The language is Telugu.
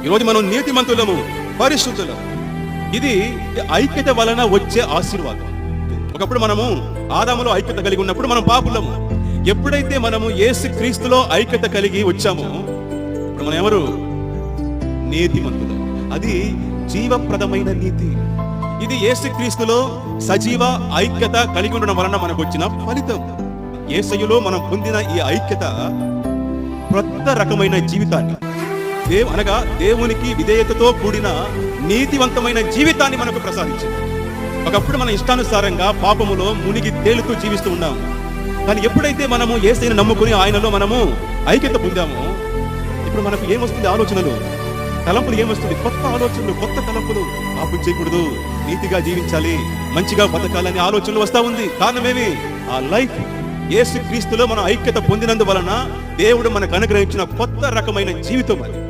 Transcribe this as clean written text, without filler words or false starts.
ఈరోజు మనం నీతిమంతులము, పరిశుద్ధులము. ఇది ఐక్యత వలన వచ్చే ఆశీర్వాదం. ఒకప్పుడు మనము ఆదాములో ఐక్యత కలిగి ఉన్నప్పుడు మనం పాపులము. ఎప్పుడైతే మనము యేసు క్రీస్తులో ఐక్యత కలిగి వచ్చామో ఇప్పుడు మనం ఎవరు? నీతిమంతులు. అది జీవప్రదమైన నీతి. ఇది యేసు క్రీస్తులో సజీవ ఐక్యత కలిగి ఉండడం వలన మనకు వచ్చిన ఫలితం. యేసయ్యలో మనం పొందిన ఈ ఐక్యత కొత్త రకమైన జీవితాన్ని, అనగా దేవునికి విధేయతతో కూడిన నీతివంతమైన జీవితాన్ని మనకు ప్రసాదించింది. ఒకప్పుడు మన ఇష్టానుసారంగా పాపములో మునిగి తేలుతూ జీవిస్తూ ఉన్నాము. కానీ ఎప్పుడైతే మనము యేసయ్యను నమ్ముకుని ఆయనలో మనము ఐక్యత పొందామో ఇప్పుడు మనకు ఏమొస్తుంది? ఆలోచనలు, తలంపులు ఏమొస్తుంది? కొత్త ఆలోచనలు, కొత్త తలంపులు. పాపం చేయకూడదు, నీతిగా జీవించాలి, మంచిగా బతకాలని ఆలోచనలు వస్తా ఉంది. కారణమేమి? ఆ లైఫ్ యేసు క్రీస్తులో మనం ఐక్యత పొందినందువలన దేవుడు మనకు అనుగ్రహించిన కొత్త రకమైన జీవితం అది.